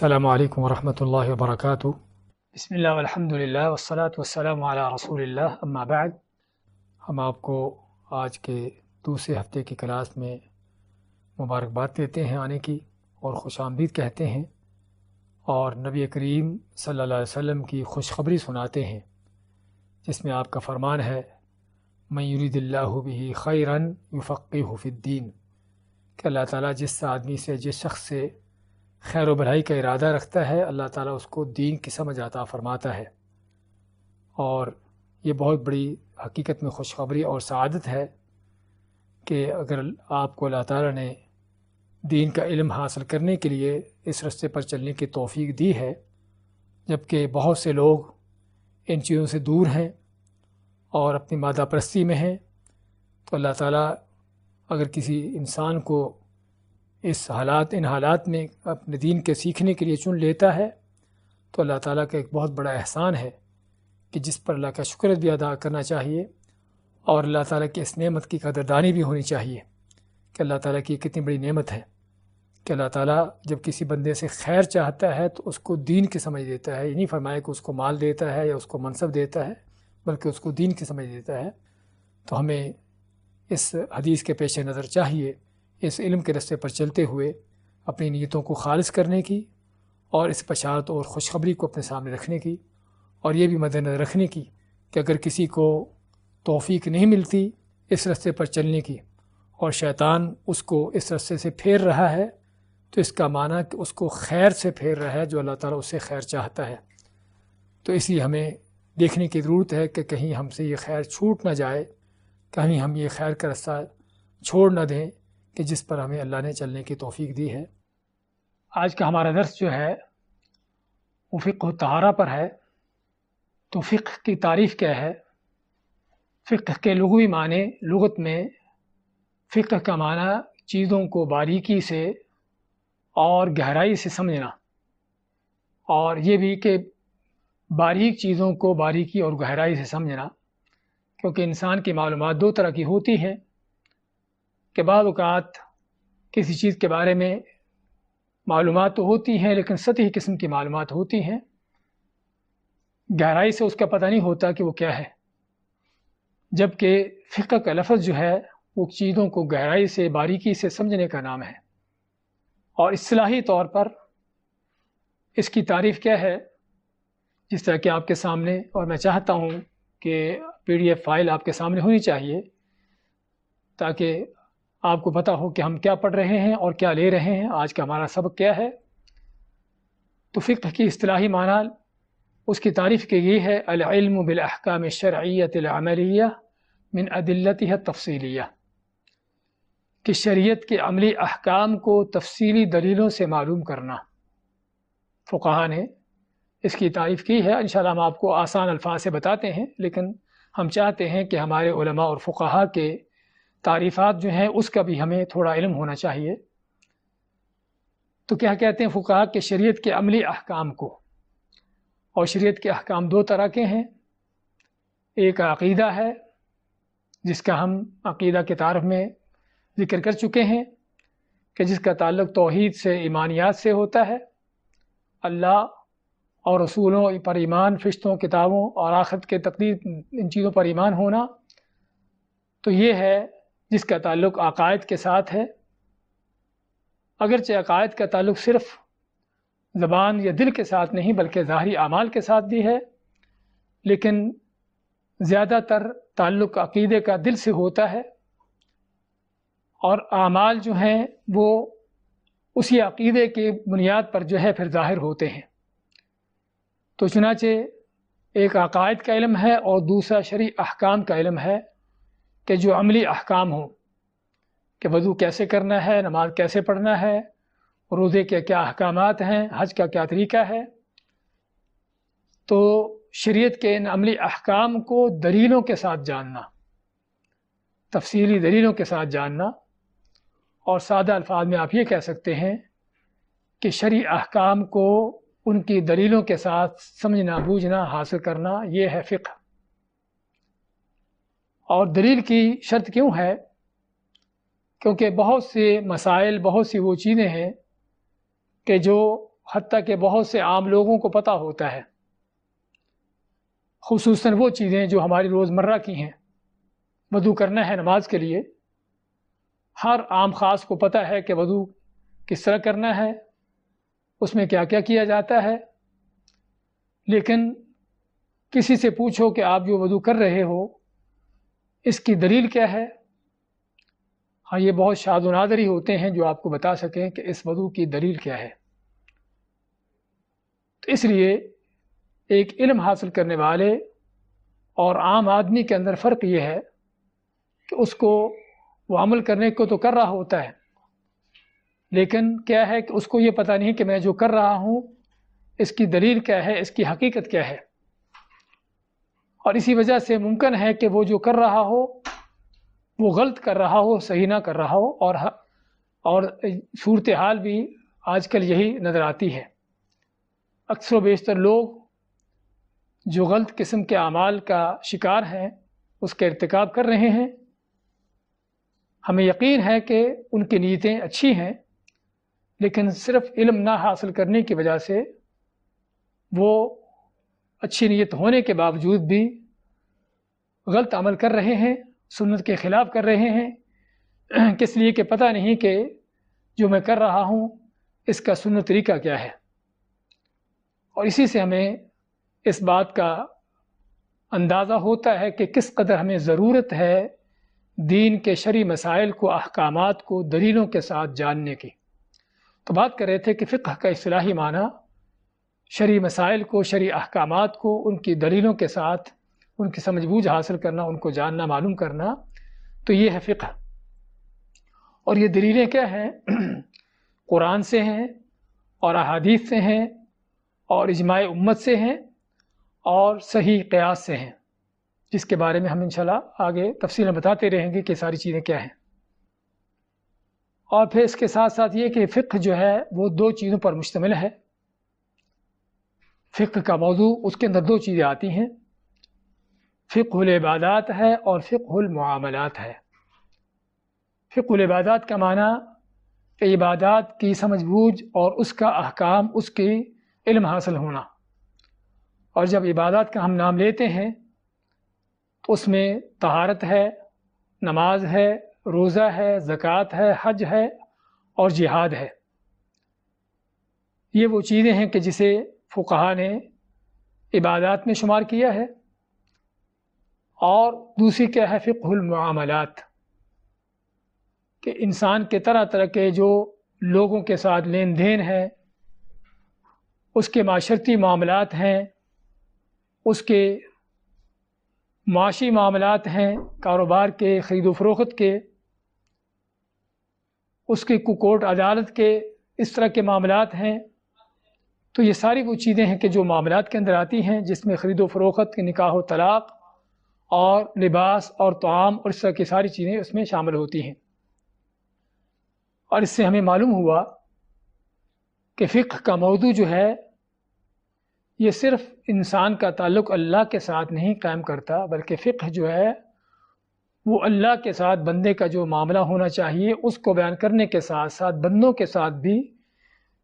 السلام علیکم ورحمۃ اللہ وبرکاتہ۔ بسم اللہ والحمد للہ والصلاة والسلام علی رسول اللہ اما بعد۔ ہم آپ کو آج کے دوسرے ہفتے کی کلاس میں مبارکباد دیتے ہیں آنے کی اور خوش آمدید کہتے ہیں، اور نبی کریم صلی اللہ علیہ وسلم کی خوشخبری سناتے ہیں، جس میں آپ کا فرمان ہے من یرید اللہ بہ خیرا یفقہہ فی الدین، کہ اللہ تعالیٰ جس آدمی سے، جس شخص سے خیر و بھلائی کا ارادہ رکھتا ہے، اللہ تعالیٰ اس کو دین کی سمجھ عطا فرماتا ہے۔ اور یہ بہت بڑی حقیقت میں خوشخبری اور سعادت ہے کہ اگر آپ کو اللہ تعالیٰ نے دین کا علم حاصل کرنے کے لیے اس رستے پر چلنے کی توفیق دی ہے، جبکہ بہت سے لوگ ان چیزوں سے دور ہیں اور اپنی مادہ پرستی میں ہیں، تو اللہ تعالیٰ اگر کسی انسان کو ان حالات میں اپنے دین کے سیکھنے کے لیے چن لیتا ہے، تو اللہ تعالیٰ کا ایک بہت بڑا احسان ہے کہ جس پر اللہ کا شکر بھی ادا کرنا چاہیے، اور اللہ تعالیٰ کی اس نعمت کی قدردانی بھی ہونی چاہیے کہ اللہ تعالیٰ کی کتنی بڑی نعمت ہے کہ اللہ تعالیٰ جب کسی بندے سے خیر چاہتا ہے تو اس کو دین کی سمجھ دیتا ہے۔ یہ نہیں فرمایا کہ اس کو مال دیتا ہے یا اس کو منصب دیتا ہے، بلکہ اس کو دین کی سمجھ دیتا ہے۔ تو ہمیں اس حدیث کے پیش نظر چاہیے اس علم کے رستے پر چلتے ہوئے اپنی نیتوں کو خالص کرنے کی، اور اس بشارت اور خوشخبری کو اپنے سامنے رکھنے کی، اور یہ بھی مد نظر رکھنے کی کہ اگر کسی کو توفیق نہیں ملتی اس رستے پر چلنے کی، اور شیطان اس کو اس رستے سے پھیر رہا ہے، تو اس کا معنی کہ اس کو خیر سے پھیر رہا ہے جو اللہ تعالیٰ اس سے خیر چاہتا ہے۔ تو اس لیے ہمیں دیکھنے کی ضرورت ہے کہ کہیں ہم سے یہ خیر چھوٹ نہ جائے، کہیں ہم یہ خیر کا رستہ چھوڑ نہ دیں کہ جس پر ہمیں اللہ نے چلنے کی توفیق دی ہے۔ آج کا ہمارا درس جو ہے وہ فقہ الطہارہ پر ہے۔ تو فقہ کی تعریف کیا ہے؟ فقہ کے لغوی معنی، لغت میں فقہ کا معنی چیزوں کو باریکی سے اور گہرائی سے سمجھنا، اور یہ بھی کہ باریک چیزوں کو باریکی اور گہرائی سے سمجھنا، کیونکہ انسان کی معلومات دو طرح کی ہوتی ہیں کہ بعض اوقات کسی چیز کے بارے میں معلومات تو ہوتی ہیں لیکن سطحی قسم کی معلومات ہوتی ہیں، گہرائی سے اس کا پتہ نہیں ہوتا کہ وہ کیا ہے۔ جبکہ فقہ کا لفظ جو ہے وہ چیزوں کو گہرائی سے، باریکی سے سمجھنے کا نام ہے۔ اور اصطلاحی طور پر اس کی تعریف کیا ہے؟ جس طرح کہ آپ کے سامنے، اور میں چاہتا ہوں کہ PDF فائل آپ کے سامنے ہونی چاہیے تاکہ آپ کو پتہ ہو کہ ہم کیا پڑھ رہے ہیں اور کیا لے رہے ہیں، آج کا ہمارا سبق کیا ہے۔ تو فقہ کی اصطلاحی معنی، اس کی تعریف کے یہ ہے: العلم بالاحکام الشرعیۃ العملیہ من ادلتها التفصیلیہ، کہ شریعت کے عملی احکام کو تفصیلی دلیلوں سے معلوم کرنا۔ فقہا نے اس کی تعریف کی ہے۔ انشاءاللہ ہم آپ کو آسان الفاظ سے بتاتے ہیں، لیکن ہم چاہتے ہیں کہ ہمارے علماء اور فقہا کے تعریفات جو ہیں اس کا بھی ہمیں تھوڑا علم ہونا چاہیے۔ تو کیا کہتے ہیں فقہا کہ شریعت کے عملی احکام کو، اور شریعت کے احکام دو طرح کے ہیں۔ ایک عقیدہ ہے، جس کا ہم عقیدہ کے تعارف میں ذکر کر چکے ہیں، کہ جس کا تعلق توحید سے، ایمانیات سے ہوتا ہے، اللہ اور رسولوں پر ایمان، فرشتوں، کتابوں اور آخرت کے تقدیر، ان چیزوں پر ایمان ہونا۔ تو یہ ہے جس کا تعلق عقائد کے ساتھ ہے۔ اگرچہ عقائد کا تعلق صرف زبان یا دل کے ساتھ نہیں بلکہ ظاہری اعمال کے ساتھ بھی ہے، لیکن زیادہ تر تعلق عقیدے کا دل سے ہوتا ہے، اور اعمال جو ہیں وہ اسی عقیدے کی بنیاد پر جو ہے پھر ظاہر ہوتے ہیں۔ تو چنانچہ ایک عقائد کا علم ہے اور دوسرا شرعی احکام کا علم ہے، کہ جو عملی احکام ہوں، کہ وضو کیسے کرنا ہے، نماز کیسے پڑھنا ہے، روزے کے کیا احکامات ہیں، حج کا کیا طریقہ ہے۔ تو شریعت کے ان عملی احکام کو دلیلوں کے ساتھ جاننا، تفصیلی دلیلوں کے ساتھ جاننا، اور سادہ الفاظ میں آپ یہ کہہ سکتے ہیں کہ شرعی احکام کو ان کی دلیلوں کے ساتھ سمجھنا، بوجھنا، حاصل کرنا، یہ ہے فقہ۔ اور دلیل کی شرط کیوں ہے؟ کیونکہ بہت سے مسائل، بہت سی وہ چیزیں ہیں کہ جو حتیٰ کہ بہت سے عام لوگوں کو پتہ ہوتا ہے، خصوصاً وہ چیزیں جو ہماری روزمرہ کی ہیں۔ وضو کرنا ہے نماز کے لیے، ہر عام خاص کو پتہ ہے کہ وضو کس طرح کرنا ہے، اس میں کیا کیا کیا جاتا ہے، لیکن کسی سے پوچھو کہ آپ جو وضو کر رہے ہو اس کی دلیل کیا ہے؟ ہاں، یہ بہت شاذ و نادر ہی ہوتے ہیں جو آپ کو بتا سکیں کہ اس وضو کی دلیل کیا ہے۔ تو اس لیے ایک علم حاصل کرنے والے اور عام آدمی کے اندر فرق یہ ہے کہ اس کو وہ عمل کرنے کو تو کر رہا ہوتا ہے، لیکن کیا ہے کہ اس کو یہ پتہ نہیں کہ میں جو کر رہا ہوں اس کی دلیل کیا ہے، اس کی حقیقت کیا ہے۔ اور اسی وجہ سے ممکن ہے کہ وہ جو کر رہا ہو وہ غلط کر رہا ہو، صحیح نہ کر رہا ہو، اور صورتحال بھی آج کل یہی نظر آتی ہے۔ اکثر و بیشتر لوگ جو غلط قسم کے اعمال کا شکار ہیں اس کا ارتکاب کر رہے ہیں۔ ہمیں یقین ہے کہ ان کی نیتیں اچھی ہیں، لیکن صرف علم نہ حاصل کرنے کی وجہ سے وہ اچھی نیت ہونے کے باوجود بھی غلط عمل کر رہے ہیں، سنت کے خلاف کر رہے ہیں، کس لیے کہ پتہ نہیں کہ جو میں کر رہا ہوں اس کا سنت طریقہ کیا ہے۔ اور اسی سے ہمیں اس بات کا اندازہ ہوتا ہے کہ کس قدر ہمیں ضرورت ہے دین کے شرعی مسائل کو، احکامات کو دلیلوں کے ساتھ جاننے کی۔ تو بات کر رہے تھے کہ فقہ کا اصطلاحی معنی شرعی مسائل کو، شرعی احکامات کو ان کی دلیلوں کے ساتھ ان کی سمجھ بوجھ حاصل کرنا، ان کو جاننا، معلوم کرنا، تو یہ ہے فقہ۔ اور یہ دلیلیں کیا ہیں؟ قرآن سے ہیں اور احادیث سے ہیں اور اجماع امت سے ہیں اور صحیح قیاس سے ہیں، جس کے بارے میں ہم انشاءاللہ آگے تفصیل بتاتے رہیں گے کہ ساری چیزیں کیا ہیں۔ اور پھر اس کے ساتھ ساتھ یہ کہ فقہ جو ہے وہ دو چیزوں پر مشتمل ہے۔ فقہ کا موضوع، اس کے اندر دو چیزیں آتی ہیں، فقہ العبادات ہے اور فقہ المعاملات ہے۔ فقہ العبادات کا معنی کہ عبادات کی سمجھ بوجھ اور اس کا احکام، اس کی علم حاصل ہونا۔ اور جب عبادات کا ہم نام لیتے ہیں تو اس میں طہارت ہے، نماز ہے، روزہ ہے، زکوٰۃ ہے، حج ہے اور جہاد ہے۔ یہ وہ چیزیں ہیں کہ جسے فقہا نے عبادات میں شمار کیا ہے۔ اور دوسری کیا ہے؟ فقہ المعاملات، کہ انسان کے طرح طرح کے جو لوگوں کے ساتھ لین دین ہے، اس کے معاشرتی معاملات ہیں، اس کے معاشی معاملات ہیں، کاروبار کے، خرید و فروخت کے، اس کے کوٹ عدالت کے، اس طرح کے معاملات ہیں۔ تو یہ ساری وہ چیزیں ہیں کہ جو معاملات کے اندر آتی ہیں، جس میں خرید و فروخت، نکاح و طلاق اور لباس اور طعام اور اس طرح کی ساری چیزیں اس میں شامل ہوتی ہیں۔ اور اس سے ہمیں معلوم ہوا کہ فقہ کا موضوع جو ہے یہ صرف انسان کا تعلق اللہ کے ساتھ نہیں قائم کرتا، بلکہ فقہ جو ہے وہ اللہ کے ساتھ بندے کا جو معاملہ ہونا چاہیے اس کو بیان کرنے کے ساتھ ساتھ بندوں کے ساتھ بھی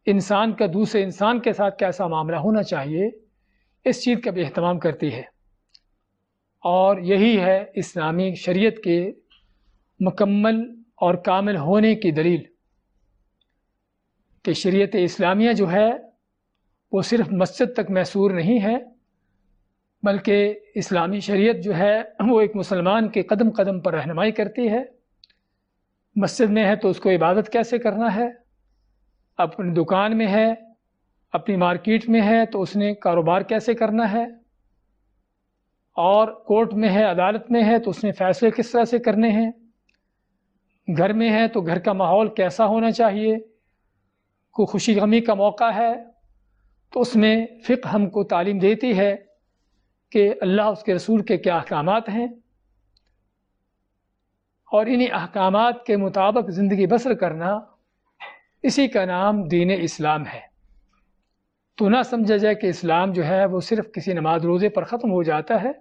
انسان کا دوسرے انسان کے ساتھ کیسا معاملہ ہونا چاہیے اس چیز کا بھی اہتمام کرتی ہے۔ اور یہی ہے اسلامی شریعت کے مکمل اور کامل ہونے کی دلیل، کہ شریعت اسلامیہ جو ہے وہ صرف مسجد تک محصور نہیں ہے، بلکہ اسلامی شریعت جو ہے وہ ایک مسلمان کے قدم قدم پر رہنمائی کرتی ہے۔ مسجد میں ہے تو اس کو عبادت کیسے کرنا ہے، اپنی دکان میں ہے، اپنی مارکیٹ میں ہے تو اس نے کاروبار کیسے کرنا ہے، اور کورٹ میں ہے، عدالت میں ہے تو اس نے فیصلے کس طرح سے کرنے ہیں، گھر میں ہے تو گھر کا ماحول کیسا ہونا چاہیے، کوئی خوشی غمی کا موقع ہے تو اس میں فقہ ہم کو تعلیم دیتی ہے کہ اللہ اس کے رسول کے کیا احکامات ہیں، اور انہی احکامات کے مطابق زندگی بسر کرنا، اسی کا نام دین اسلام ہے۔ تو نہ سمجھا جائے کہ اسلام جو ہے وہ صرف کسی نماز روزے پر ختم ہو جاتا ہے،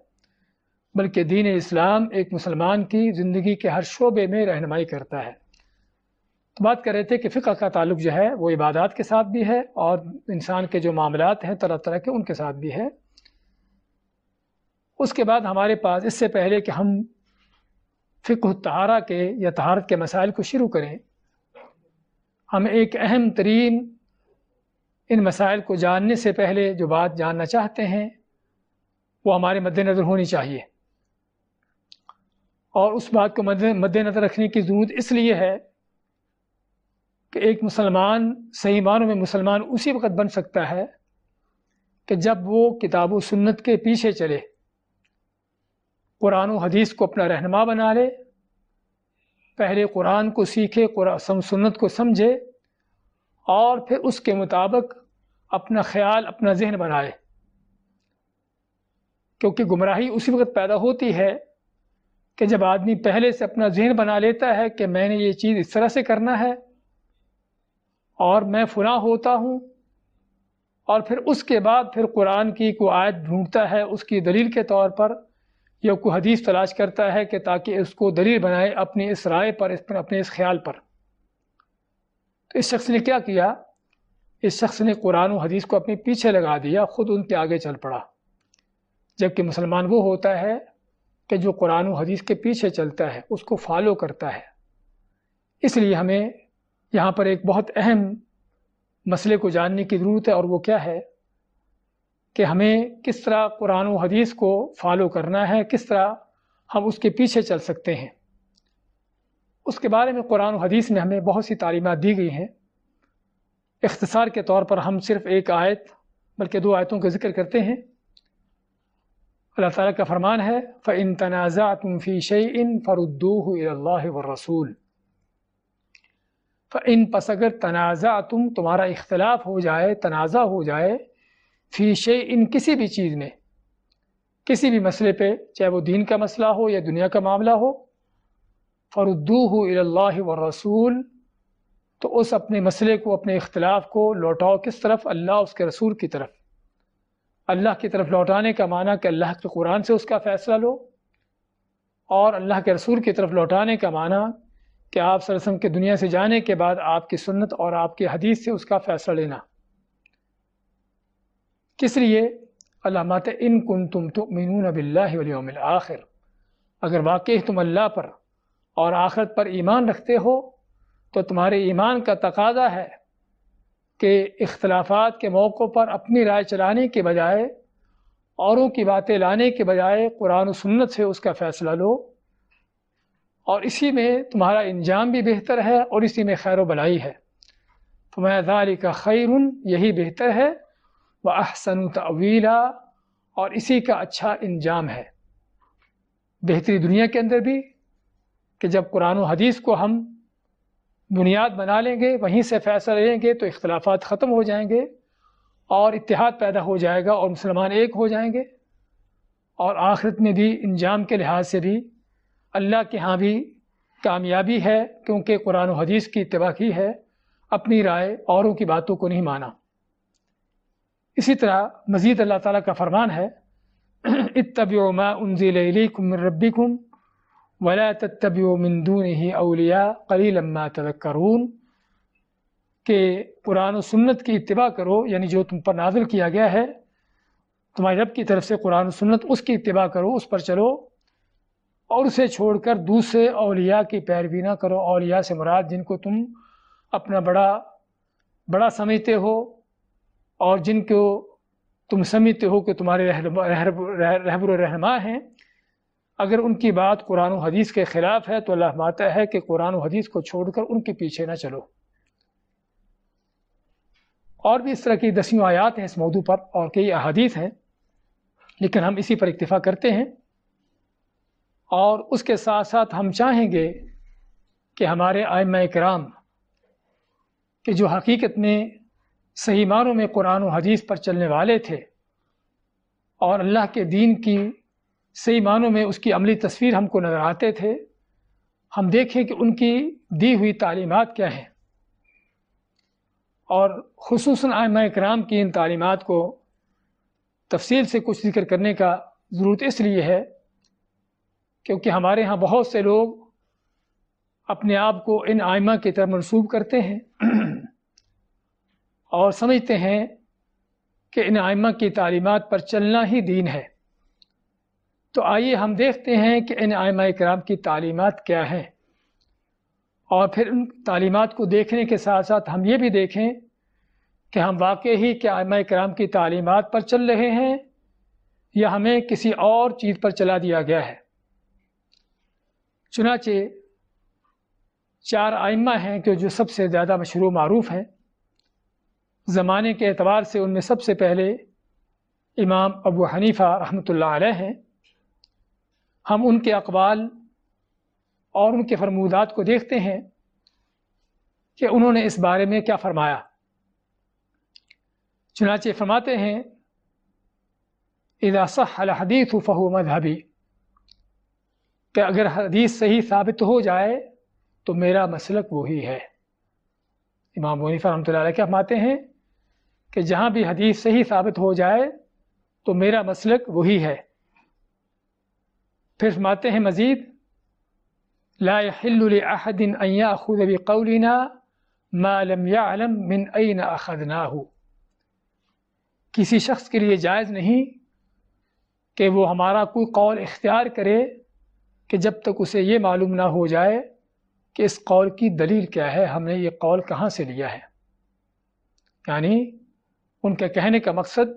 بلکہ دین اسلام ایک مسلمان کی زندگی کے ہر شعبے میں رہنمائی کرتا ہے۔ تو بات کر رہے تھے کہ فقہ کا تعلق جو ہے وہ عبادات کے ساتھ بھی ہے اور انسان کے جو معاملات ہیں طرح طرح کے ان کے ساتھ بھی ہے۔ اس کے بعد ہمارے پاس اس سے پہلے کہ ہم فقہ الطہارہ کے یا طہارت کے مسائل کو شروع کریں، ہم ایک اہم ترین ان مسائل کو جاننے سے پہلے جو بات جاننا چاہتے ہیں وہ ہمارے مد نظر ہونی چاہیے، اور اس بات کو مد نظر رکھنے کی ضرورت اس لیے ہے کہ ایک مسلمان صحیح معنوں میں مسلمان اسی وقت بن سکتا ہے کہ جب وہ کتاب و سنت کے پیچھے چلے، قرآن و حدیث کو اپنا رہنما بنا لے، پہلے قرآن کو سیکھے، سنت کو سمجھے، اور پھر اس کے مطابق اپنا خیال اپنا ذہن بنائے، کیونکہ گمراہی اسی وقت پیدا ہوتی ہے کہ جب آدمی پہلے سے اپنا ذہن بنا لیتا ہے کہ میں نے یہ چیز اس طرح سے کرنا ہے اور میں فلاں ہوتا ہوں، اور پھر اس کے بعد پھر قرآن کی کوئی آیت ڈھونڈتا ہے اس کی دلیل کے طور پر، یا کوئی حدیث تلاش کرتا ہے کہ تاکہ اس کو دلیل بنائے اپنی اس رائے پر، اپنے اس خیال پر۔ تو اس شخص نے کیا کیا؟ اس شخص نے قرآن و حدیث کو اپنے پیچھے لگا دیا، خود ان کے آگے چل پڑا، جبکہ مسلمان وہ ہوتا ہے کہ جو قرآن و حدیث کے پیچھے چلتا ہے، اس کو فالو کرتا ہے۔ اس لیے ہمیں یہاں پر ایک بہت اہم مسئلے کو جاننے کی ضرورت ہے، اور وہ کیا ہے کہ ہمیں کس طرح قرآن و حدیث کو فالو کرنا ہے، کس طرح ہم اس کے پیچھے چل سکتے ہیں۔ اس کے بارے میں قرآن و حدیث میں ہمیں بہت سی تعلیمات دی گئی ہیں۔ اختصار کے طور پر ہم صرف ایک آیت بلکہ 2 آیتوں کا ذکر کرتے ہیں۔ اللہ تعالیٰ کا فرمان ہے فَإِن تَنَازَعْتُمْ فِي شَيْءٍ فَرُدُّوهُ إِلَى اللَّهِ وَالرَّسُولِ۔ فَإِن پس اگر تنازعتم تمہارا اختلاف ہو جائے، تنازع ہو جائے، فی شیء کسی بھی چیز میں، کسی بھی مسئلے پہ، چاہے وہ دین کا مسئلہ ہو یا دنیا کا معاملہ ہو، فردوہ الی اللہ والرسول، تو اس اپنے مسئلے کو، اپنے اختلاف کو لوٹاؤ کس طرف؟ اللہ اس کے رسول کی طرف۔ اللہ کی طرف لوٹانے کا معنی کہ اللہ کے قرآن سے اس کا فیصلہ لو، اور اللہ کے رسول کی طرف لوٹانے کا معنی کہ آپ صلی اللہ علیہ وسلم کے دنیا سے جانے کے بعد آپ کی سنت اور آپ کی حدیث سے اس کا فیصلہ لینا۔ کس لیے؟ اللہ ماتے ان کنتم تؤمنون باللہ والیوم الآخر، اگر واقعی تم اللہ پر اور آخرت پر ایمان رکھتے ہو تو تمہارے ایمان کا تقاضا ہے کہ اختلافات کے موقع پر اپنی رائے چلانے کے بجائے، اوروں کی باتیں لانے کے بجائے قرآن و سنت سے اس کا فیصلہ لو، اور اسی میں تمہارا انجام بھی بہتر ہے اور اسی میں خیر و بلائی ہے۔ فَمَا ذَلِكَ خَيْرٌ، یہی بہتر ہے، وَأَحْسَنُ تَأْوِيلًا، اور اسی کا اچھا انجام ہے۔ بہتری دنیا کے اندر بھی کہ جب قرآن و حدیث کو ہم بنیاد بنا لیں گے، وہیں سے فیصلہ لیں گے، تو اختلافات ختم ہو جائیں گے اور اتحاد پیدا ہو جائے گا اور مسلمان ایک ہو جائیں گے، اور آخرت میں بھی انجام کے لحاظ سے بھی اللہ کے ہاں بھی کامیابی ہے، کیونکہ قرآن و حدیث کی اتباع کی ہے، اپنی رائے اوروں کی باتوں کو نہیں مانا۔ اسی طرح مزید اللہ تعالیٰ کا فرمان ہے اتبعوا ما انزل الیکم من ربکم ولا تتبعوا من دونه اولیاء قلیلا ما تذکرون، کہ قرآن و سنت کی اتباع کرو، یعنی جو تم پر نازل کیا گیا ہے تمہارے رب کی طرف سے قرآن و سنت، اس کی اتباع کرو، اس پر چلو، اور اسے چھوڑ کر دوسرے اولیاء کی پیروی نہ کرو۔ اولیاء سے مراد جن کو تم اپنا بڑا سمجھتے ہو اور جن کو تم سمجھتے ہو کہ تمہارے رہبر و رہنما ہیں، اگر ان کی بات قرآن و حدیث کے خلاف ہے تو اللہ فرماتا ہے کہ قرآن و حدیث کو چھوڑ کر ان کے پیچھے نہ چلو۔ اور بھی اس طرح کی 10 آیات ہیں اس موضوع پر، اور کئی احادیث ہیں، لیکن ہم اسی پر اکتفا کرتے ہیں، اور اس کے ساتھ ساتھ ہم چاہیں گے کہ ہمارے ائمہ کرام کہ جو حقیقت میں صحیح معنوں میں قرآن و حدیث پر چلنے والے تھے اور اللہ کے دین کی صحیح معنوں میں اس کی عملی تصویر ہم کو نظر آتے تھے، ہم دیکھیں کہ ان کی دی ہوئی تعلیمات کیا ہیں، اور خصوصاً ائمہ کرام کی ان تعلیمات کو تفصیل سے کچھ ذکر کرنے کا ضرورت اس لیے ہے کیونکہ ہمارے ہاں بہت سے لوگ اپنے آپ کو ان آئمہ کی طرف منسوب کرتے ہیں اور سمجھتے ہیں کہ ان آئمہ کی تعلیمات پر چلنا ہی دین ہے۔ تو آئیے ہم دیکھتے ہیں کہ ان آئمہ کرام کی تعلیمات کیا ہیں، اور پھر ان تعلیمات کو دیکھنے کے ساتھ ساتھ ہم یہ بھی دیکھیں کہ ہم واقعی کیا ائمہ کرام کی تعلیمات پر چل رہے ہیں یا ہمیں کسی اور چیز پر چلا دیا گیا ہے۔ چنانچہ 4 ائمہ ہیں کہ جو سب سے زیادہ مشہور معروف ہیں زمانے کے اعتبار سے۔ ان میں سب سے پہلے امام ابو حنیفہ رحمۃ اللہ علیہ ہیں۔ ہم ان کے اقوال اور ان کے فرمودات کو دیکھتے ہیں کہ انہوں نے اس بارے میں کیا فرمایا۔ چنانچہ فرماتے ہیں اذا صح الحدیث فهو مذہبی، کہ اگر حدیث صحیح ثابت ہو جائے تو میرا مسلک وہی ہے۔ امام ابو حنیفہ رحمۃ اللہ علیہ کیا فرماتے ہیں کہ جہاں بھی حدیث صحیح ثابت ہو جائے تو میرا مسلک وہی ہے۔ پھر فرماتے ہیں مزید لا يحل لأحد ان يأخذ بقولنا ما لم يعلم من أين أخذناه، کسی شخص کے لیے جائز نہیں کہ وہ ہمارا کوئی قول اختیار کرے کہ جب تک اسے یہ معلوم نہ ہو جائے کہ اس قول کی دلیل کیا ہے، ہم نے یہ قول کہاں سے لیا ہے۔ یعنی ان کے کہنے کا مقصد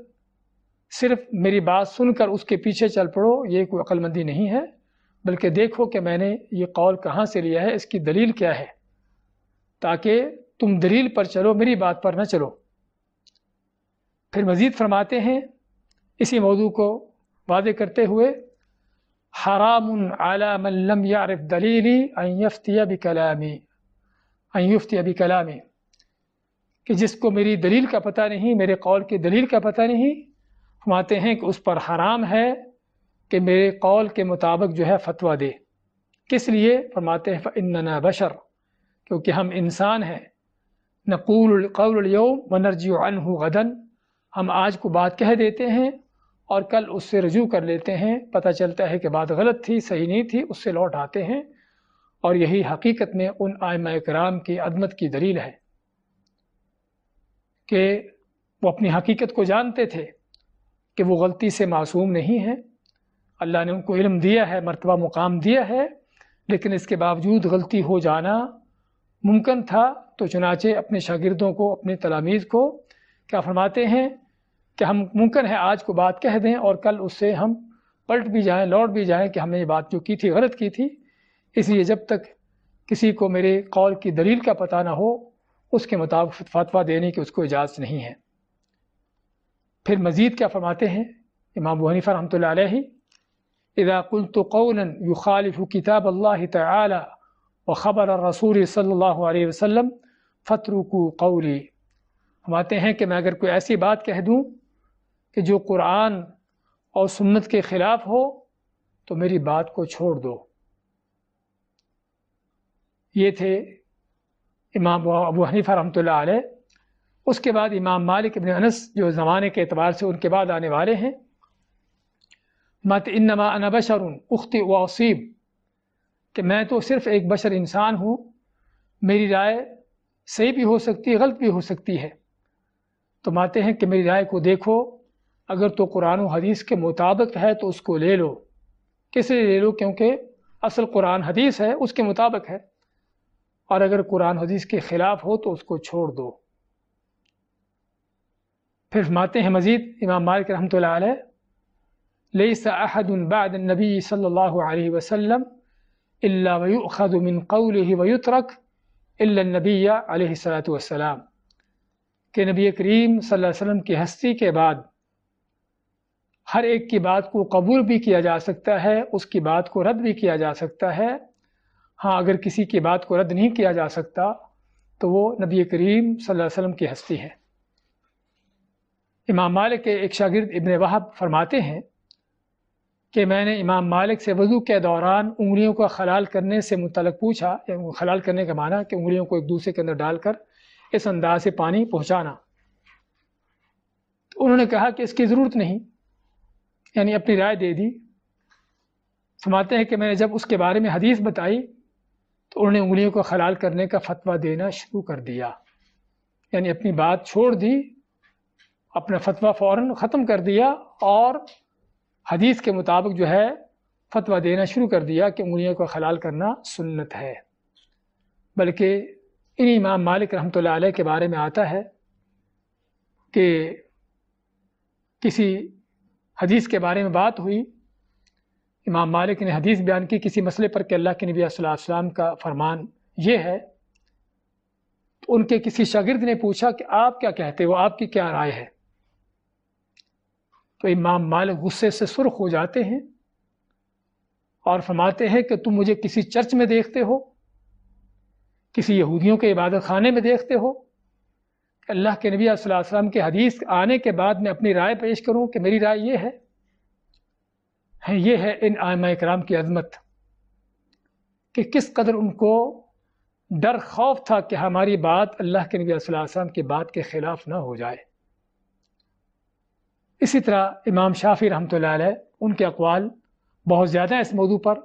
صرف میری بات سن کر اس کے پیچھے چل پڑو، یہ کوئی عقل مندی نہیں ہے، بلکہ دیکھو کہ میں نے یہ قول کہاں سے لیا ہے، اس کی دلیل کیا ہے، تاکہ تم دلیل پر چلو، میری بات پر نہ چلو۔ پھر مزید فرماتے ہیں اسی موضوع کو واضح کرتے ہوئے حرام علی من لم یعرف دلیلی ان یفتی بکلامی، کہ جس کو میری دلیل کا پتہ نہیں، میرے قول کی دلیل کا پتہ نہیں، فرماتے ہیں کہ اس پر حرام ہے کہ میرے قول کے مطابق جو ہے فتویٰ دے۔ کس لیے؟ فرماتے ہیں فإننا بشر، کیونکہ ہم انسان ہیں، نقول القول اليوم ونرجع عنہ غدا، ہم آج کو بات کہہ دیتے ہیں اور کل اس سے رجوع کر لیتے ہیں، پتہ چلتا ہے کہ بات غلط تھی، صحیح نہیں تھی، اس سے لوٹ آتے ہیں، اور یہی حقیقت میں ان ائمہ کرام کی عظمت کی دلیل ہے کہ وہ اپنی حقیقت کو جانتے تھے کہ وہ غلطی سے معصوم نہیں ہیں۔ اللہ نے ان کو علم دیا ہے، مرتبہ مقام دیا ہے، لیکن اس کے باوجود غلطی ہو جانا ممکن تھا، تو چنانچہ اپنے شاگردوں کو، اپنے تلامید کو کیا فرماتے ہیں کہ ہم ممکن ہے آج کو بات کہہ دیں اور کل اس سے ہم پلٹ بھی جائیں، لوٹ بھی جائیں کہ ہم نے یہ بات جو کی تھی غلط کی تھی۔ اس لیے جب تک کسی کو میرے قول کی دلیل کا پتہ نہ ہو، اس کے مطابق فتویٰ دینے کی اس کو اجازت نہیں ہے۔ پھر مزید کیا فرماتے ہیں امام ابو حنیفہ رحمۃ اللہ علیہ اذا قلت قولا يخالف کتاب اللہ تعالی وخبر الرسول صلی اللہ علیہ وسلم فاترکوا قولی، فرماتے ہیں کہ میں اگر کوئی ایسی بات کہہ دوں کہ جو قرآن اور سنت کے خلاف ہو تو میری بات کو چھوڑ دو۔ یہ تھے امام ابو حنیفہ رحمۃ اللہ علیہ۔ اس کے بعد امام مالک ابن انس جو زمانے کے اعتبار سے ان کے بعد آنے والے ہیں، مت انما انا بشر اخطئ واصیب، کہ میں تو صرف ایک بشر انسان ہوں، میری رائے صحیح بھی ہو سکتی ہے، غلط بھی ہو سکتی ہے۔ تو ماتے ہیں کہ میری رائے کو دیکھو، اگر تو قرآن و حدیث کے مطابق ہے تو اس کو لے لو۔ کس لیے لے لو؟ کیونکہ اصل قرآن حدیث ہے، اس کے مطابق ہے، اور اگر قرآن حدیث کے خلاف ہو تو اس کو چھوڑ دو۔ پھر فرماتے ہیں مزید امام مالک رحمۃ اللہ علیہ لیس احد بعد النبی صلی اللہ علیہ وسلم الا ویؤخذ من قوله ویترک الا النبی علیہ الصلاۃ والسلام، کہ نبی کریم صلی اللہ علیہ وسلم کی ہستی کے بعد ہر ایک کی بات کو قبول بھی کیا جا سکتا ہے، اس کی بات کو رد بھی کیا جا سکتا ہے۔ ہاں، اگر کسی کی بات کو رد نہیں کیا جا سکتا تو وہ نبی کریم صلی اللہ علیہ وسلم کی ہستی ہے۔ امام مالک کے ایک شاگرد ابن وہب فرماتے ہیں کہ میں نے امام مالک سے وضو کے دوران انگلیوں کا خلال کرنے سے متعلق پوچھا، خلال کرنے کا معنی کہ انگلیوں کو ایک دوسرے کے اندر ڈال کر اس انداز سے پانی پہنچانا۔ تو انہوں نے کہا کہ اس کی ضرورت نہیں، یعنی اپنی رائے دے دی۔ فرماتے ہیں کہ میں نے جب اس کے بارے میں حدیث بتائی تو انہوں نے انگلیوں کو حلال کرنے کا فتویٰ دینا شروع کر دیا، یعنی اپنی بات چھوڑ دی، اپنا فتویٰ فوراً ختم کر دیا اور حدیث کے مطابق جو ہے فتویٰ دینا شروع کر دیا کہ انگلیوں کو حلال کرنا سنت ہے۔ بلکہ ان امام مالک رحمۃ اللہ علیہ کے بارے میں آتا ہے کہ کسی حدیث کے بارے میں بات ہوئی، امام مالک نے حدیث بیان کی کسی مسئلے پر کہ اللہ کے نبی صلی اللہ علیہ وسلم کا فرمان یہ ہے، تو ان کے کسی شاگرد نے پوچھا کہ آپ کیا کہتے ہو، آپ کی کیا رائے ہے؟ تو امام مالک غصے سے سرخ ہو جاتے ہیں اور فرماتے ہیں کہ تم مجھے کسی چرچ میں دیکھتے ہو، کسی یہودیوں کے عبادت خانے میں دیکھتے ہو کہ اللہ کے نبی صلی اللہ علیہ وسلم کے حدیث آنے کے بعد میں اپنی رائے پیش کروں کہ میری رائے یہ ہے؟ یہ ہے ان ائمہ کرام کی عظمت کہ کس قدر ان کو ڈر خوف تھا کہ ہماری بات اللہ کے نبی صلی اللہ علیہ وسلم کی بات کے خلاف نہ ہو جائے۔ اسی طرح امام شافعی رحمۃ اللہ علیہ، ان کے اقوال بہت زیادہ اس موضوع پر،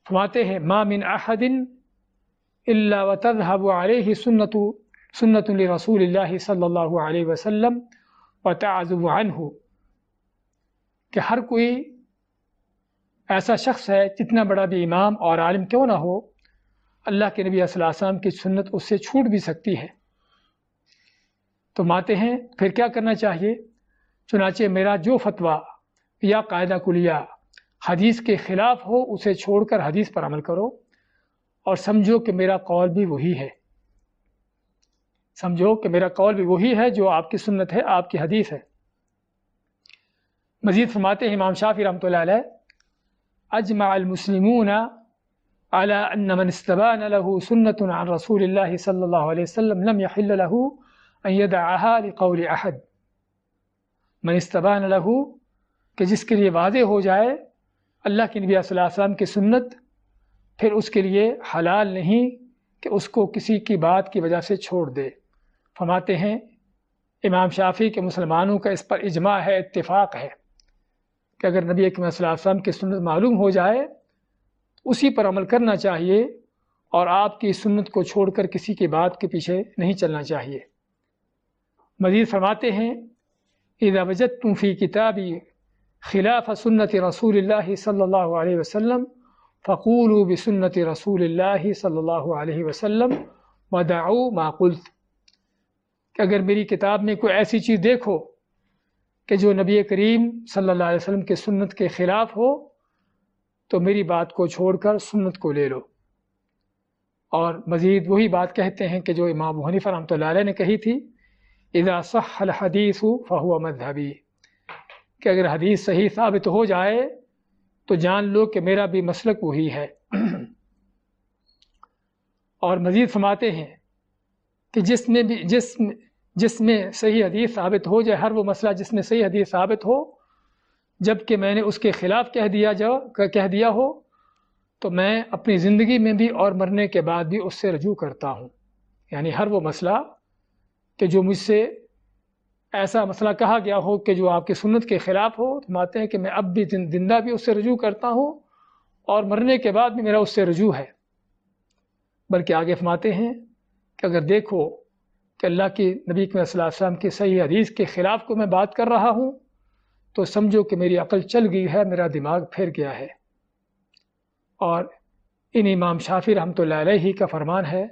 فرماتے ہیں ما من احد الا وتذهب عليه سنت لرسول اللہ صلی اللہ علیہ وسلم وتعزب عنہ، کہ ہر کوئی ایسا شخص ہے جتنا بڑا بھی امام اور عالم کیوں نہ ہو، اللہ کے نبی صلی اللہ علیہ وسلم کی سنت اس سے چھوٹ بھی سکتی ہے۔ تو ماتے ہیں پھر کیا کرنا چاہیے؟ چنانچہ میرا جو فتویٰ یا قاعدہ کلیہ حدیث کے خلاف ہو اسے چھوڑ کر حدیث پر عمل کرو، اور سمجھو کہ میرا قول بھی وہی ہے، سمجھو کہ میرا قول بھی وہی ہے جو آپ کی سنت ہے، آپ کی حدیث ہے۔ مزید فرماتے ہیں امام شافعی رحمۃ اللہ علیہ، اجمع المسلمون على ان من استبان له سنت عن رسول اللہ صلی اللہ علیہ وسلم لم يحل له ان يدعها لقول احد۔ من استبان له کہ جس کے لیے واضح ہو جائے اللہ کے نبی صلی اللہ علیہ وسلم کی سنت، پھر اس کے لیے حلال نہیں کہ اس کو کسی کی بات کی وجہ سے چھوڑ دے۔ فرماتے ہیں امام شافعی کے مسلمانوں کا اس پر اجماع ہے، اتفاق ہے کہ اگر نبی اکرم صلی اللہ علیہ وسلم کی سنت معلوم ہو جائے اسی پر عمل کرنا چاہیے، اور آپ کی سنت کو چھوڑ کر کسی کی بات کے پیچھے نہیں چلنا چاہیے۔ مزید فرماتے ہیں اذا وجدتم فی کتابی خلاف سنت رسول اللہ صلی اللہ علیہ وسلم فقولوا بسنت رسول اللہ صلی اللہ علیہ وسلم ودعوا ما قلت، کہ اگر میری کتاب میں کوئی ایسی چیز دیکھو کہ جو نبی کریم صلی اللہ علیہ وسلم کی سنت کے خلاف ہو تو میری بات کو چھوڑ کر سنت کو لے لو۔ اور مزید وہی بات کہتے ہیں کہ جو امام ابو حنیفہ رحمۃ اللہ علیہ نے کہی تھی، اذا صح الحدیث فهو مذہبی، کہ اگر حدیث صحیح ثابت ہو جائے تو جان لو کہ میرا بھی مسلک وہی ہے۔ اور مزید فرماتے ہیں کہ جس میں صحیح حدیث ثابت ہو جائے، ہر وہ مسئلہ جس میں صحیح حدیث ثابت ہو، جب کہ میں نے اس کے خلاف کہہ دیا ہو تو میں اپنی زندگی میں بھی اور مرنے کے بعد بھی اس سے رجوع کرتا ہوں۔ یعنی ہر وہ مسئلہ کہ جو مجھ سے ایسا مسئلہ کہا گیا ہو کہ جو آپ کی سنت کے خلاف ہو، فرماتے ہیں کہ میں اب بھی زندہ بھی اس سے رجوع کرتا ہوں اور مرنے کے بعد بھی میرا اس سے رجوع ہے۔ بلکہ آگے فرماتے ہیں کہ اگر دیکھو کہ اللہ کی نبی صلی اللہ علیہ وسلم کی صحیح حدیث کے خلاف کو میں بات کر رہا ہوں تو سمجھو کہ میری عقل چل گئی ہے، میرا دماغ پھر گیا ہے۔ اور ان امام شافعی رحمۃ اللہ علیہ کا فرمان ہے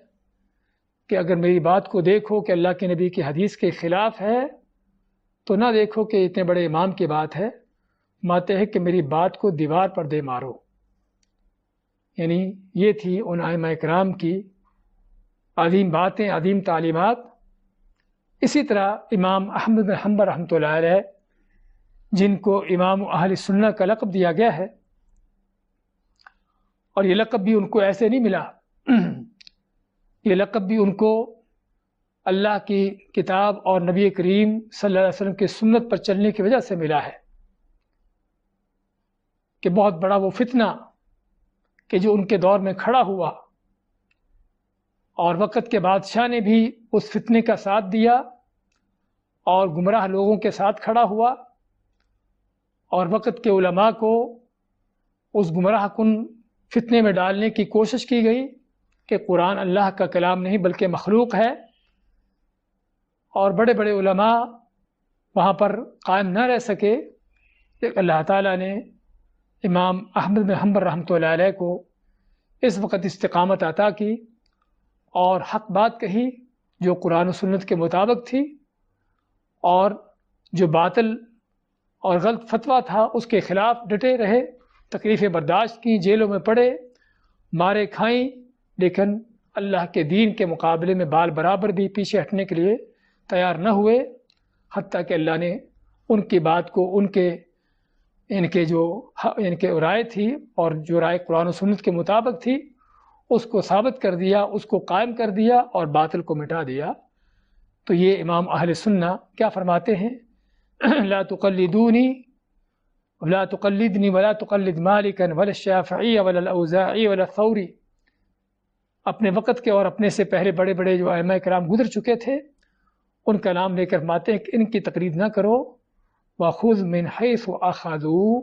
کہ اگر میری بات کو دیکھو کہ اللہ کے نبی کی حدیث کے خلاف ہے تو نہ دیکھو کہ اتنے بڑے امام کی بات ہے، ماتے ہیں کہ میری بات کو دیوار پر دے مارو۔ یعنی یہ تھی ان ائمہ کرام کی عظیم باتیں، عظیم تعلیمات۔ اسی طرح امام احمد بن حنبل رحمۃ اللہ علیہ، جن کو امام اہل سنہ کا لقب دیا گیا ہے، اور یہ لقب بھی ان کو ایسے نہیں ملا، یہ لقب بھی ان کو اللہ کی کتاب اور نبی کریم صلی اللہ علیہ وسلم کی سنت پر چلنے کی وجہ سے ملا ہے، کہ بہت بڑا وہ فتنہ کہ جو ان کے دور میں کھڑا ہوا اور وقت کے بادشاہ نے بھی اس فتنے کا ساتھ دیا اور گمراہ لوگوں کے ساتھ کھڑا ہوا، اور وقت کے علماء کو اس گمراہ کن فتنے میں ڈالنے کی کوشش کی گئی کہ قرآن اللہ کا کلام نہیں بلکہ مخلوق ہے، اور بڑے بڑے علماء وہاں پر قائم نہ رہ سکے، اللہ تعالیٰ نے امام احمد بن حنبل رحمۃ اللہ علیہ کو اس وقت استقامت عطا کی اور حق بات کہی جو قرآن و سنت کے مطابق تھی، اور جو باطل اور غلط فتویٰ تھا اس کے خلاف ڈٹے رہے، تکلیفیں برداشت کی، جیلوں میں پڑے، مارے کھائیں، لیکن اللہ کے دین کے مقابلے میں بال برابر بھی پیچھے ہٹنے کے لیے تیار نہ ہوئے، حتیٰ کہ اللہ نے ان کی بات کو ان کے رائے تھی اور جو رائے قرآن و سنت کے مطابق تھی اس کو ثابت کر دیا، اس کو قائم کر دیا اور باطل کو مٹا دیا۔ تو یہ امام اہل سنہ کیا فرماتے ہیں؟ لا تقلدونی ولا تقلدنی ولا تقلد مالکا ولا الشافعی ولا الاوزاعی ولا الثوری۔ اپنے وقت کے اور اپنے سے پہلے بڑے بڑے جو ائمہ کرام گزر چکے تھے ان کا نام لے کر فرماتے ہیں کہ ان کی تقلید نہ کرو، وَخُذْ مِنْ حَيْثُ أَخَذُوا،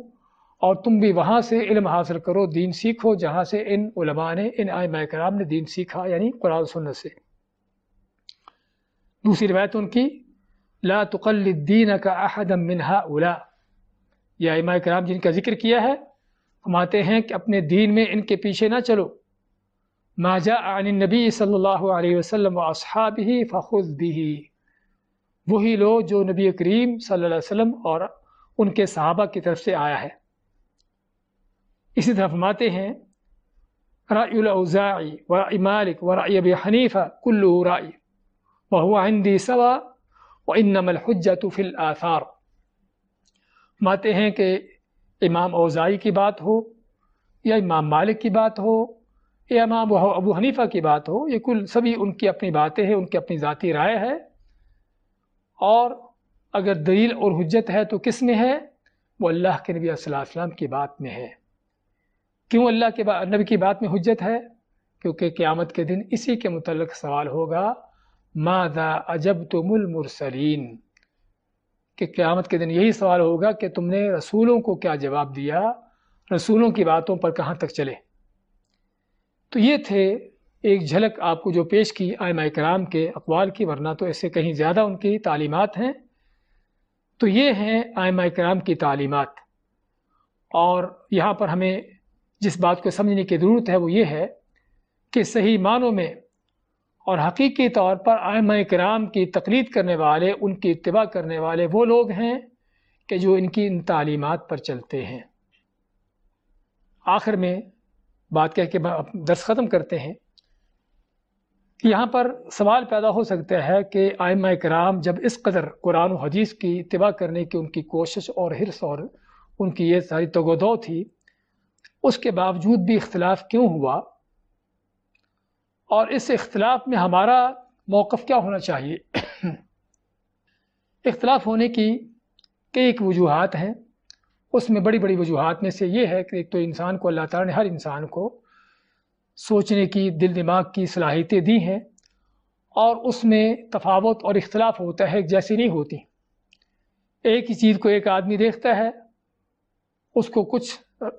اور تم بھی وہاں سے علم حاصل کرو، دین سیکھو جہاں سے ان علماء نے، ان ائمہ کرام نے دین سیکھا، یعنی قرآن و سنت سے۔ دوسری روایت ان کی لا تقلد دینک احدا من هؤلاء، یہ ائمہ کرام جن کا ذکر کیا ہے فرماتے ہیں کہ اپنے دین میں ان کے پیچھے نہ چلو، ما جاء عن النبی صلی اللہ علیہ وسلم واصحابہ فخذ بہ، وہی لو جو نبی کریم صلی اللہ علیہ وسلم اور ان کے صحابہ کی طرف سے آیا ہے۔ اسی طرح فرماتے ہیں رأی الاوزاعی ورأی مالک ورأی ابی حنیفہ کلہ رأی وہو عندی سوا وانما الحجۃ فی الآثار۔ فرماتے ہیں کہ امام اوزاعی کی بات ہو یا امام مالک کی بات ہو یا امام ابو حنیفہ کی بات ہو، یہ کل سبھی ان کی اپنی باتیں ہیں، ان کی اپنی ذاتی رائے ہے، اور اگر دلیل اور حجت ہے تو کس میں ہے؟ وہ اللہ کے نبی صلی اللہ علیہ وسلم کی بات میں ہے۔ کیوں اللہ کے نبی کی بات میں حجت ہے؟ کیونکہ قیامت کے دن اسی کے متعلق سوال ہوگا، ماذا اجبتم المرسلین، کہ قیامت کے دن یہی سوال ہوگا کہ تم نے رسولوں کو کیا جواب دیا، رسولوں کی باتوں پر کہاں تک چلے۔ تو یہ تھے ایک جھلک آپ کو جو پیش کی ائمہ کرام کے اقوال کی، ورنہ تو اس سے کہیں زیادہ ان کی تعلیمات ہیں۔ تو یہ ہیں ائمہ کرام کی تعلیمات، اور یہاں پر ہمیں جس بات کو سمجھنے کی ضرورت ہے وہ یہ ہے کہ صحیح معنوں میں اور حقیقی طور پر ائمہ کرام کی تقلید کرنے والے، ان کی اتباع کرنے والے وہ لوگ ہیں کہ جو ان کی ان تعلیمات پر چلتے ہیں۔ آخر میں بات کہہ کے درس ختم کرتے ہیں۔ یہاں پر سوال پیدا ہو سکتا ہے کہ ائمہ کرام جب اس قدر قرآن و حدیث کی اتباع کرنے کی ان کی کوشش اور حرص اور ان کی یہ ساری تگ و دو تھی، اس کے باوجود بھی اختلاف کیوں ہوا، اور اس اختلاف میں ہمارا موقف کیا ہونا چاہیے؟ اختلاف ہونے کی کئی وجوہات ہیں، اس میں بڑی بڑی وجوہات میں سے یہ ہے کہ ایک تو انسان کو اللہ تعالیٰ نے ہر انسان کو سوچنے کی، دل دماغ کی صلاحیتیں دی ہیں، اور اس میں تفاوت اور اختلاف ہوتا ہے، ایک جیسی نہیں ہوتی۔ ایک ہی چیز کو ایک آدمی دیکھتا ہے، اس کو کچھ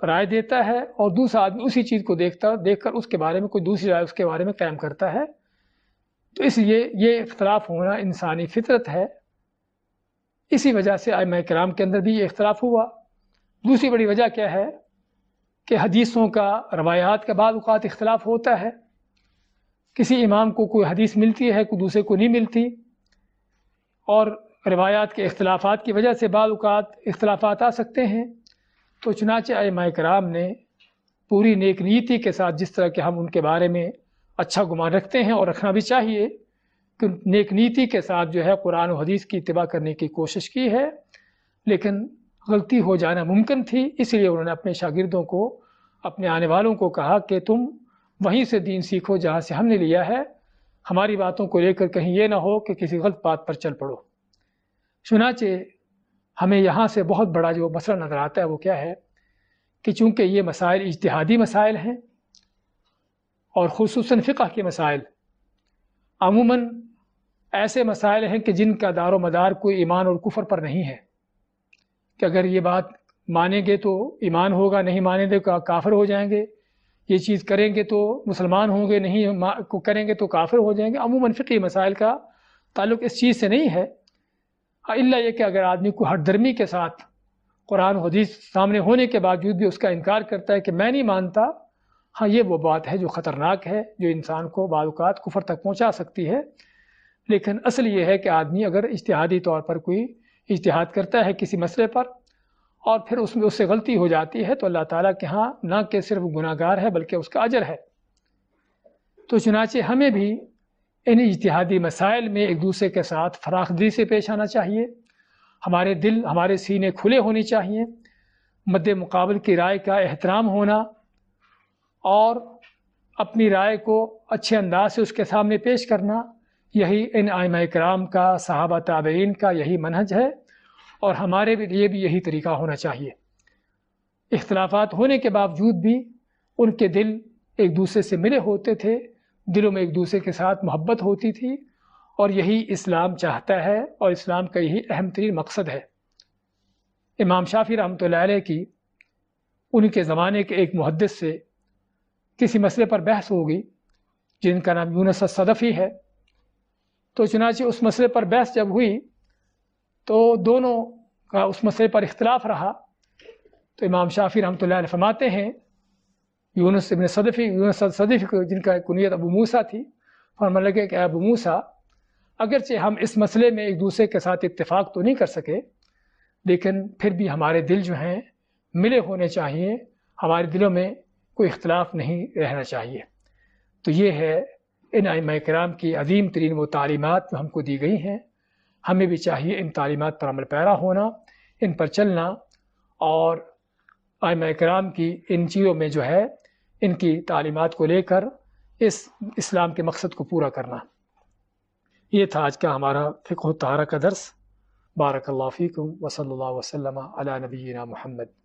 رائے دیتا ہے، اور دوسرا آدمی اسی چیز کو دیکھ کر اس کے بارے میں کوئی دوسری رائے اس کے بارے میں قائم کرتا ہے۔ تو اس لیے یہ اختلاف ہونا انسانی فطرت ہے، اسی وجہ سے ائمہ کرام کے اندر بھی یہ اختلاف ہوا۔ دوسری بڑی وجہ کیا ہے کہ حدیثوں کا، روایات کا بعض اوقات اختلاف ہوتا ہے، کسی امام کو کوئی حدیث ملتی ہے، کوئی دوسرے کو نہیں ملتی، اور روایات کے اختلافات کی وجہ سے بعض اوقات اختلافات آ سکتے ہیں۔ تو چنانچہ ائمہ کرام نے پوری نیک نیتی کے ساتھ، جس طرح کہ ہم ان کے بارے میں اچھا گمان رکھتے ہیں اور رکھنا بھی چاہیے، کہ نیک نیتی کے ساتھ جو ہے قرآن و حدیث کی اتباع کرنے کی کوشش کی ہے، لیکن غلطی ہو جانا ممکن تھی، اس لیے انہوں نے اپنے شاگردوں کو، اپنے آنے والوں کو کہا کہ تم وہیں سے دین سیکھو جہاں سے ہم نے لیا ہے، ہماری باتوں کو لے کر کہیں یہ نہ ہو کہ کسی غلط بات پر چل پڑو۔ چنانچہ ہمیں یہاں سے بہت بڑا جو مسئلہ نظر آتا ہے وہ کیا ہے کہ چونکہ یہ مسائل اجتہادی مسائل ہیں، اور خصوصاً فقہ کے مسائل عموماً ایسے مسائل ہیں کہ جن کا دار و مدار کوئی ایمان اور کفر پر نہیں ہے، کہ اگر یہ بات مانیں گے تو ایمان ہوگا، نہیں مانیں گے تو کافر ہو جائیں گے، یہ چیز کریں گے تو مسلمان ہوں گے، نہیں کریں گے تو کافر ہو جائیں گے۔ عموماً فقہی مسائل کا تعلق اس چیز سے نہیں ہے، الا یہ کہ اگر آدمی کو ہٹ درمی کے ساتھ قرآن و حدیث سامنے ہونے کے باوجود بھی اس کا انکار کرتا ہے کہ میں نہیں مانتا، ہاں یہ وہ بات ہے جو خطرناک ہے، جو انسان کو بعض اوقات کفر تک پہنچا سکتی ہے۔ لیکن اصل یہ ہے کہ آدمی اگر اجتہادی طور پر کوئی اجتہاد کرتا ہے کسی مسئلے پر اور پھر اس میں اس سے غلطی ہو جاتی ہے تو اللہ تعالیٰ کے ہاں نہ کہ صرف گناہ گار ہے بلکہ اس کا اجر ہے۔ تو چنانچہ ہمیں بھی ان اجتہادی مسائل میں ایک دوسرے کے ساتھ فراخ دلی سے پیش آنا چاہیے، ہمارے دل ہمارے سینے کھلے ہونے چاہیے، مد مقابل کی رائے کا احترام ہونا اور اپنی رائے کو اچھے انداز سے اس کے سامنے پیش کرنا، یہی ان ائمہ کرام کا، صحابہ تابعین کا یہی منہج ہے، اور ہمارے لیے بھی یہی طریقہ ہونا چاہیے۔ اختلافات ہونے کے باوجود بھی ان کے دل ایک دوسرے سے ملے ہوتے تھے، دلوں میں ایک دوسرے کے ساتھ محبت ہوتی تھی، اور یہی اسلام چاہتا ہے اور اسلام کا یہی اہم ترین مقصد ہے۔ امام شافعی رحمۃ اللہ علیہ کی ان کے زمانے کے ایک محدث سے کسی مسئلے پر بحث ہو گئی جن کا نام یونس الصدفی ہے، تو چنانچہ اس مسئلے پر بحث جب ہوئی تو دونوں کا اس مسئلے پر اختلاف رہا، تو امام شافعی رحمۃ اللہ علیہ فرماتے ہیں یونس صدفی جن کا کنیت ابو موسیٰ تھی، فرمانے لگے کہ ابو موسیٰ، اگرچہ ہم اس مسئلے میں ایک دوسرے کے ساتھ اتفاق تو نہیں کر سکے، لیکن پھر بھی ہمارے دل جو ہیں ملے ہونے چاہیے، ہمارے دلوں میں کوئی اختلاف نہیں رہنا چاہیے۔ تو یہ ہے ان ائمہ کرام کی عظیم ترین وہ تعلیمات جو ہم کو دی گئی ہیں، ہمیں بھی چاہیے ان تعلیمات پر عمل پیرا ہونا، ان پر چلنا، اور ائمہ کرام کی ان چیزوں میں جو ہے ان کی تعلیمات کو لے کر اس اسلام کے مقصد کو پورا کرنا۔ یہ تھا آج کا ہمارا فقہ الطہارہ کا درس۔ بارک اللہ فیکم وصلی اللہ وسلم علی نبینا محمد۔